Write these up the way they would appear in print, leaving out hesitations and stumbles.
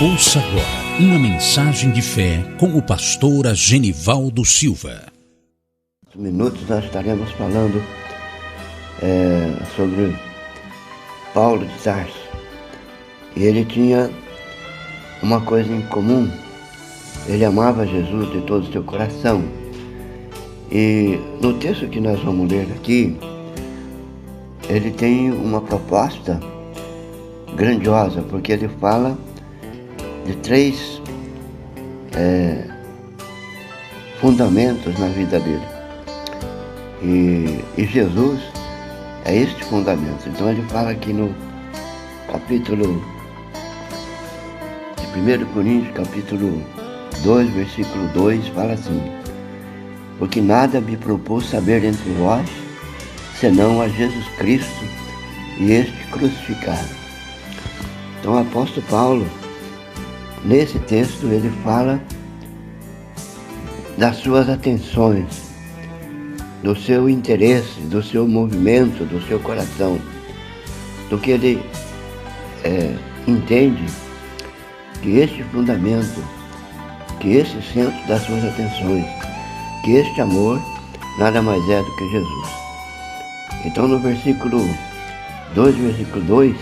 Ouça agora uma mensagem de fé com o pastor Genivaldo Silva. Minutos nós estaremos falando sobre Paulo de Tarso. E ele tinha uma coisa em comum: ele amava Jesus de todo o seu coração. E no texto que nós vamos ler aqui, ele tem uma proposta grandiosa, porque ele fala de três fundamentos na vida dele. E Jesus é este fundamento. Então ele fala aqui no capítulo de 1 Coríntios, capítulo 2, versículo 2, fala assim: porque nada me propôs saber entre vós, senão a Jesus Cristo e este crucificado. Então o apóstolo Paulo, nesse texto, ele fala das suas atenções, do seu interesse, do seu movimento, do seu coração, do que ele entende que este fundamento, que este centro das suas atenções, que este amor nada mais é do que Jesus. Então no versículo 2,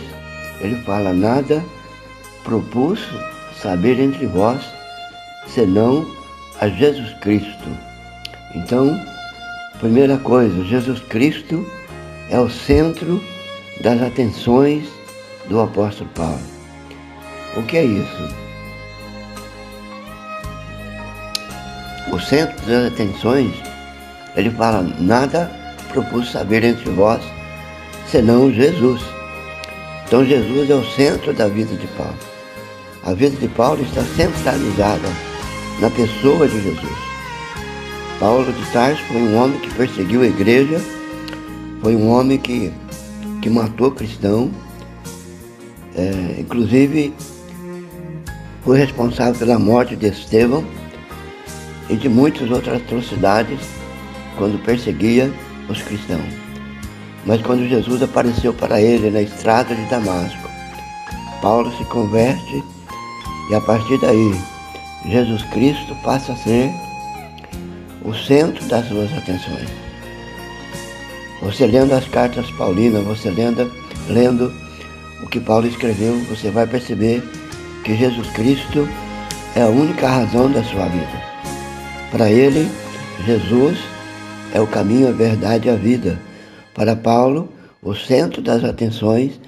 ele fala: nada propus saber entre vós, senão a Jesus Cristo. Então, primeira coisa, Jesus Cristo é o centro das atenções do apóstolo Paulo. O que é isso? O centro das atenções, ele fala: nada propus saber entre vós, senão Jesus. Então Jesus é o centro da vida de Paulo. A vida de Paulo está centralizada na pessoa de Jesus. Paulo de Tarso foi um homem que perseguiu a igreja, foi um homem que matou cristão, inclusive foi responsável pela morte de Estevão e de muitas outras atrocidades quando perseguia os cristãos. Mas quando Jesus apareceu para ele na estrada de Damasco, Paulo se converte e a partir daí Jesus Cristo passa a ser o centro das suas atenções. Você lendo as cartas paulinas, você lendo o que Paulo escreveu, você vai perceber que Jesus Cristo é a única razão da sua vida. Para ele, Jesus é o caminho, a verdade e a vida. Para Paulo, o centro das atenções,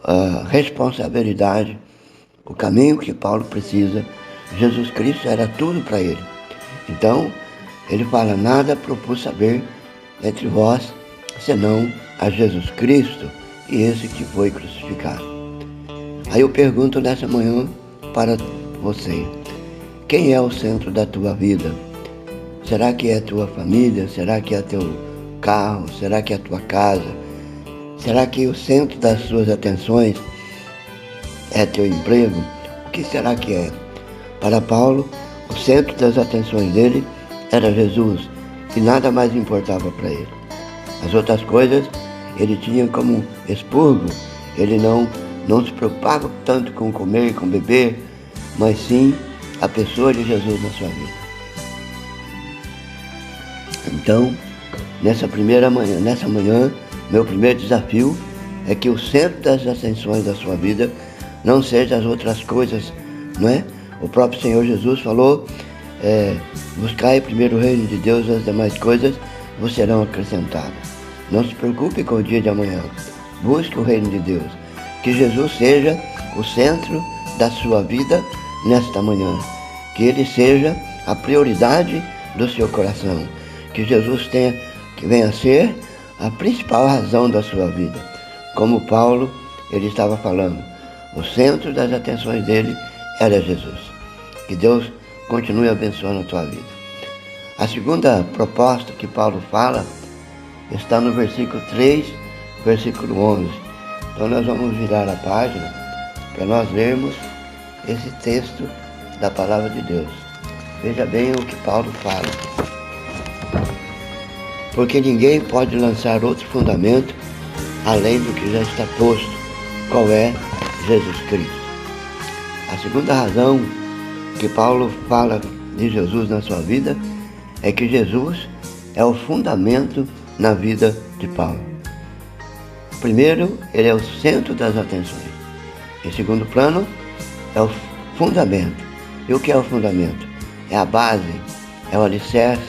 a responsabilidade, o caminho que Paulo precisa, Jesus Cristo era tudo para ele. Então, ele fala: nada propus saber entre vós, senão a Jesus Cristo e esse que foi crucificado. Aí eu pergunto nessa manhã para você: quem é o centro da tua vida? Será que é tua família? Será que é teu carro? Será que é a tua casa? Será que o centro das suas atenções é teu emprego? O que será que é? Para Paulo, o centro das atenções dele era Jesus e nada mais importava para ele. As outras coisas ele tinha como expurgo. Ele não se preocupava tanto com comer e com beber, mas sim a pessoa de Jesus na sua vida. Então, nessa manhã, meu primeiro desafio é que o centro das atenções da sua vida não seja as outras coisas, não é? O próprio Senhor Jesus falou: buscai primeiro o reino de Deus, as demais coisas vos serão acrescentadas. Não se preocupe com o dia de amanhã, busque o reino de Deus. Que Jesus seja o centro da sua vida nesta manhã, que Ele seja a prioridade do seu coração, que Jesus venha a ser a principal razão da sua vida. Como Paulo, ele estava falando, o centro das atenções dele era Jesus. Que Deus continue abençoando a tua vida. A segunda proposta que Paulo fala está no versículo 3, versículo 11. Então nós vamos virar a página para nós lermos esse texto da palavra de Deus. Veja bem o que Paulo fala. Porque ninguém pode lançar outro fundamento além do que já está posto, qual é Jesus Cristo. A segunda razão que Paulo fala de Jesus na sua vida é que Jesus é o fundamento na vida de Paulo. Primeiro, ele é o centro das atenções. Em segundo plano, é o fundamento. E o que é o fundamento? É a base, é o alicerce,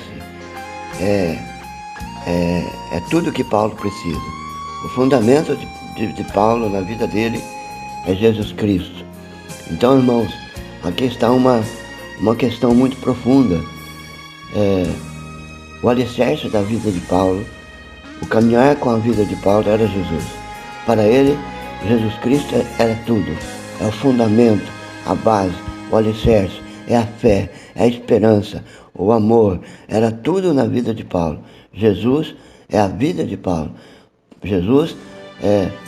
é tudo que Paulo precisa. O fundamento de Paulo na vida dele é Jesus Cristo. Então, irmãos, aqui está uma questão muito profunda. O alicerce da vida de Paulo, o caminhar com a vida de Paulo era Jesus. Para ele, Jesus Cristo era tudo. É o fundamento, a base, o alicerce, é a fé, é a esperança, o amor. Era tudo na vida de Paulo. Jesus é a vida de Paulo.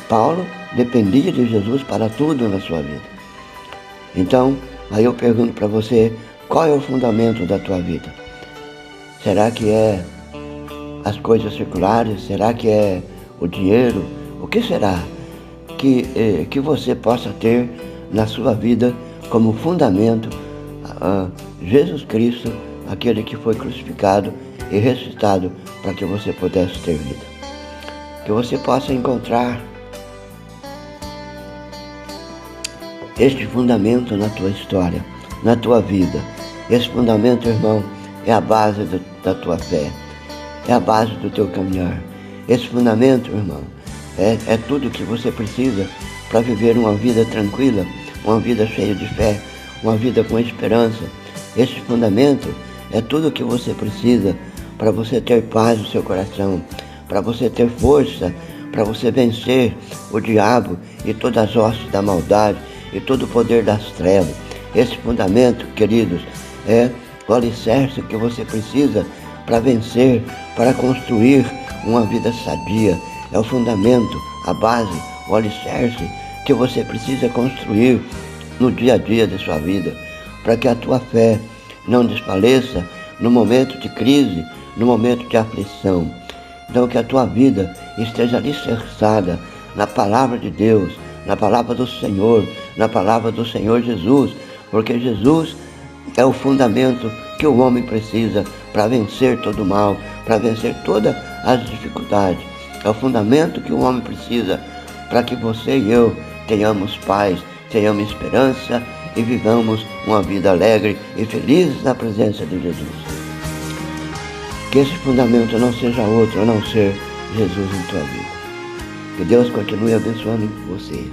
Paulo dependia de Jesus para tudo na sua vida. Então, aí eu pergunto para você, qual é o fundamento da tua vida? Será que é as coisas seculares? Será que é o dinheiro? O que será que você possa ter na sua vida como fundamento Jesus Cristo, aquele que foi crucificado e ressuscitado para que você pudesse ter vida? Que você possa encontrar este fundamento na tua história, na tua vida. Esse fundamento, irmão, é a base da tua fé, é a base do teu caminhar. Esse fundamento, irmão, é tudo que você precisa para viver uma vida tranquila, uma vida cheia de fé, uma vida com esperança. Esse fundamento é tudo que você precisa para você ter paz no seu coração, para você ter força, para você vencer o diabo e todas as hostes da maldade e todo o poder das trevas. Esse fundamento, queridos, é o alicerce que você precisa para vencer, para construir uma vida sadia. É o fundamento, a base, o alicerce que você precisa construir no dia a dia de sua vida, para que a tua fé não desfaleça no momento de crise, no momento de aflição. Então, que a tua vida esteja alicerçada na palavra de Deus, na palavra do Senhor, na palavra do Senhor Jesus, porque Jesus é o fundamento que o homem precisa para vencer todo o mal, para vencer todas as dificuldades. É o fundamento que o homem precisa para que você e eu tenhamos paz, tenhamos esperança e vivamos uma vida alegre e feliz na presença de Jesus. Que esse fundamento não seja outro a não ser Jesus em tua vida. Que Deus continue abençoando você.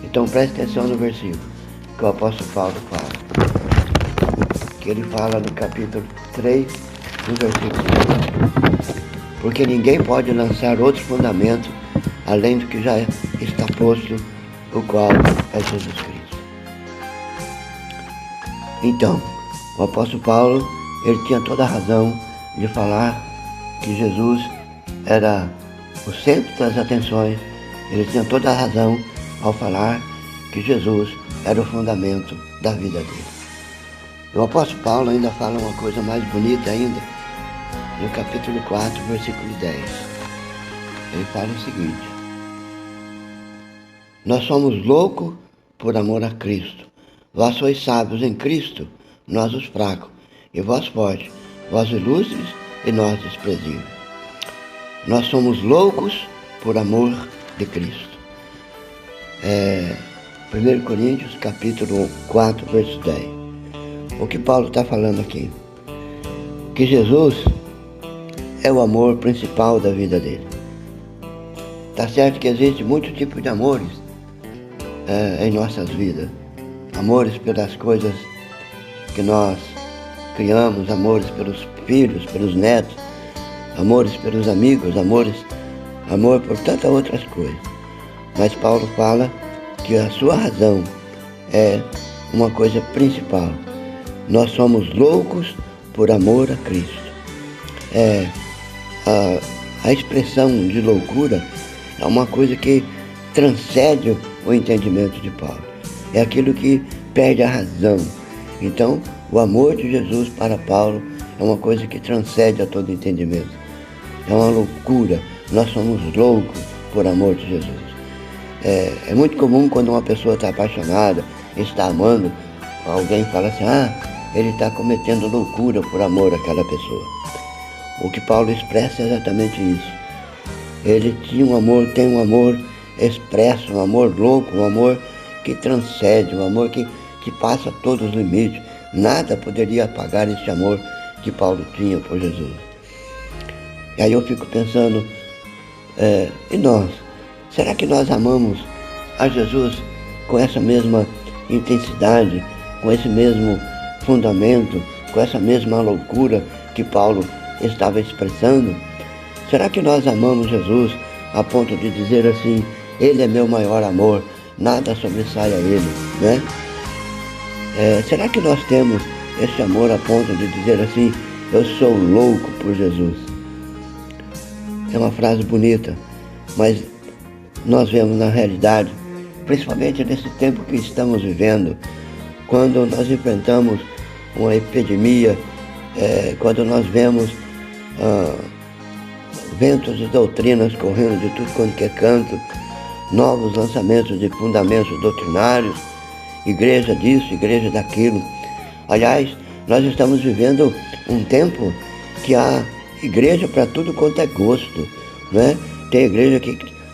Então preste atenção no versículo que o apóstolo Paulo fala. Que ele fala no capítulo 3, no versículo 5. Porque ninguém pode lançar outro fundamento além do que já está posto, o qual é Jesus Cristo. Então, o apóstolo Paulo, ele tinha toda a razão de falar que Jesus era o centro das atenções. Ele tinha toda a razão ao falar que Jesus era o fundamento da vida dele. O apóstolo Paulo ainda fala uma coisa mais bonita ainda, no capítulo 4, versículo 10. Ele fala o seguinte: nós somos loucos por amor a Cristo. Vós sois sábios em Cristo, nós os fracos, e vós fortes, vós ilustres e nós desprezíveis. Nós somos loucos por amor de Cristo. 1 Coríntios, capítulo 4, verso 10. O que Paulo está falando aqui? Que Jesus é o amor principal da vida dele. Está certo que existe muitos tipos de amores em nossas vidas. Amores pelas coisas que nós criamos, amores pelos filhos, pelos netos, amores pelos amigos, amor por tantas outras coisas. Mas Paulo fala que a sua razão é uma coisa principal. Nós somos loucos por amor a Cristo. A expressão de loucura é uma coisa que transcende o entendimento de Paulo. É aquilo que perde a razão. Então, o amor de Jesus para Paulo é uma coisa que transcende a todo entendimento. É uma loucura. Nós somos loucos por amor de Jesus. É muito comum quando uma pessoa está apaixonada, está amando, alguém fala assim, ele está cometendo loucura por amor àquela pessoa. O que Paulo expressa é exatamente isso. Ele tinha um amor, tem um amor expresso, um amor louco, um amor que transcende, um amor que passa todos os limites. Nada poderia apagar esse amor que Paulo tinha por Jesus. E aí eu fico pensando, e nós? Será que nós amamos a Jesus com essa mesma intensidade, com esse mesmo fundamento, com essa mesma loucura que Paulo estava expressando? Será que nós amamos Jesus a ponto de dizer assim, Ele é meu maior amor, nada sobressai a Ele, né? Será que nós temos esse amor a ponto de dizer assim, eu sou louco por Jesus? É uma frase bonita, mas nós vemos na realidade, principalmente nesse tempo que estamos vivendo, quando nós enfrentamos uma epidemia, quando nós vemos ventos de doutrinas correndo de tudo quanto é canto, novos lançamentos de fundamentos doutrinários, igreja disso, igreja daquilo. Aliás, nós estamos vivendo um tempo que há igreja para tudo quanto é gosto, né? Tem igreja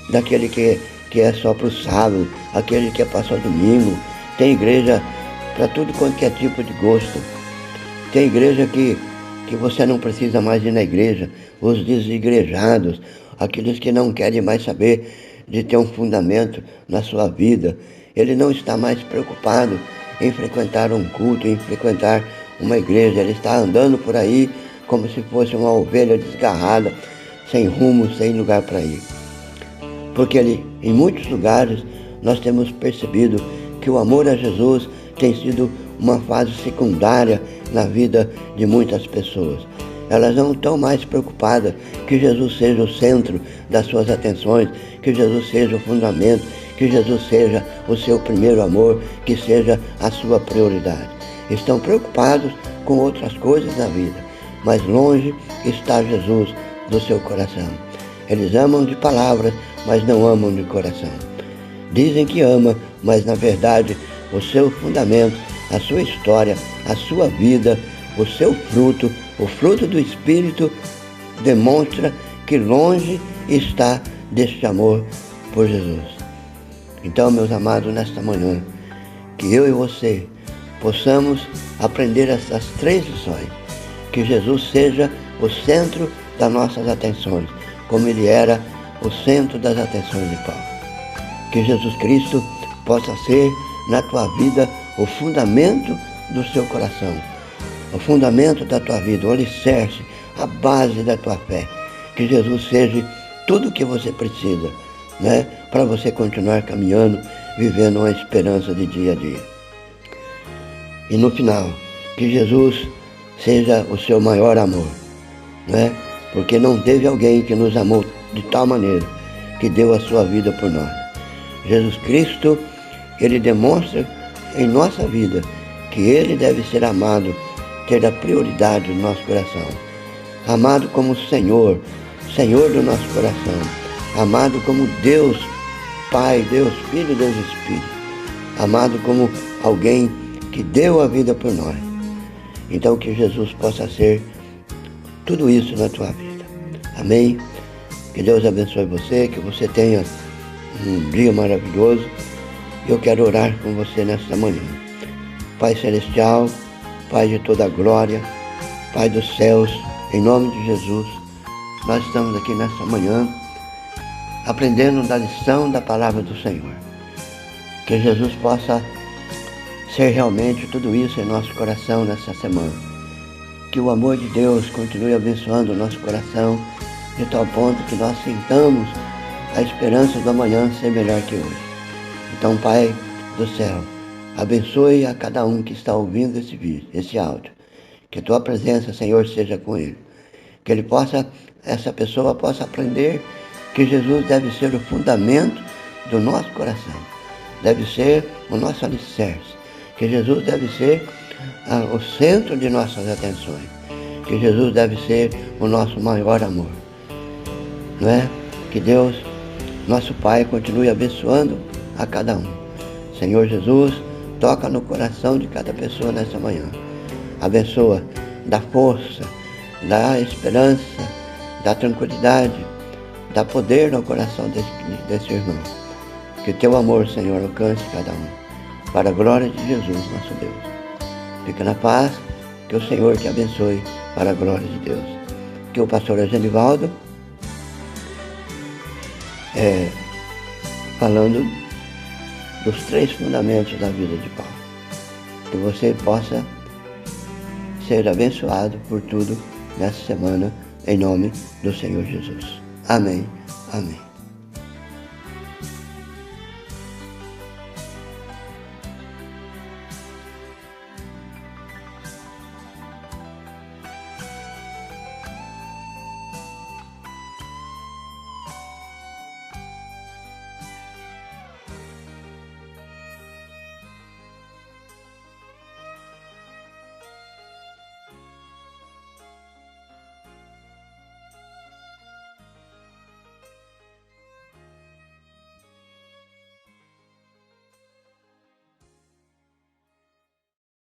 daquele que é só para o sábado, aquele que é para só domingo. Tem igreja para tudo quanto é tipo de gosto. Tem igreja que você não precisa mais ir na igreja, os desigrejados, aqueles que não querem mais saber de ter um fundamento na sua vida. Ele não está mais preocupado em frequentar um culto, em frequentar uma igreja. Ele está andando por aí como se fosse uma ovelha desgarrada, sem rumo, sem lugar para ir. Porque em muitos lugares nós temos percebido que o amor a Jesus tem sido uma fase secundária na vida de muitas pessoas. Elas não estão mais preocupadas que Jesus seja o centro das suas atenções, que Jesus seja o fundamento, que Jesus seja o seu primeiro amor, que seja a sua prioridade. Estão preocupados com outras coisas da vida, mas longe está Jesus do seu coração. Eles amam de palavras, mas não amam de coração. Dizem que ama, mas na verdade o seu fundamento, a sua história, a sua vida, o seu fruto, o fruto do Espírito, demonstra que longe está deste amor por Jesus. Então, meus amados, nesta manhã, que eu e você possamos aprender essas 3 lições. Que Jesus seja o centro das nossas atenções, como Ele era o centro das atenções de Paulo. Que Jesus Cristo possa ser na tua vida o fundamento do seu coração, o fundamento da tua vida, o alicerce, a base da tua fé. Que Jesus seja tudo o que você precisa, né, para você continuar caminhando, vivendo uma esperança de dia a dia. E no final, que Jesus seja o seu maior amor, né? Porque não teve alguém que nos amou de tal maneira que deu a sua vida por nós. Jesus Cristo, Ele demonstra em nossa vida que Ele deve ser amado, ter a prioridade no nosso coração. Amado como Senhor, Senhor do nosso coração. Amado como Deus Pai, Deus Filho, Deus Espírito. Amado como alguém que deu a vida por nós. Então que Jesus possa ser tudo isso na tua vida. Amém? Que Deus abençoe você, que você tenha um dia maravilhoso. Eu quero orar com você nesta manhã. Pai Celestial, Pai de toda a glória, Pai dos céus, em nome de Jesus, nós estamos aqui nesta manhã aprendendo da lição da palavra do Senhor. Que Jesus possa ser realmente tudo isso em nosso coração nessa semana. Que o amor de Deus continue abençoando o nosso coração de tal ponto que nós sintamos a esperança do amanhã ser melhor que hoje. Então, Pai do céu, abençoe a cada um que está ouvindo esse vídeo, esse áudio. Que a tua presença, Senhor, seja com ele. Que essa pessoa possa aprender que Jesus deve ser o fundamento do nosso coração. Deve ser o nosso alicerce. Que Jesus deve ser o centro de nossas atenções. Que Jesus deve ser o nosso maior amor. Não é? Que Deus, nosso Pai, continue abençoando a cada um. Senhor Jesus, toca no coração de cada pessoa nessa manhã. Abençoa, dá força, dá esperança, dá tranquilidade, dá poder no coração desse irmão. Que teu amor, Senhor, alcance cada um, para a glória de Jesus, nosso Deus. Fica na paz, que o Senhor te abençoe para a glória de Deus. Que o pastor Genivaldo, falando dos 3 fundamentos da vida de Paulo. Que você possa ser abençoado por tudo nessa semana, em nome do Senhor Jesus. Amém. Amém.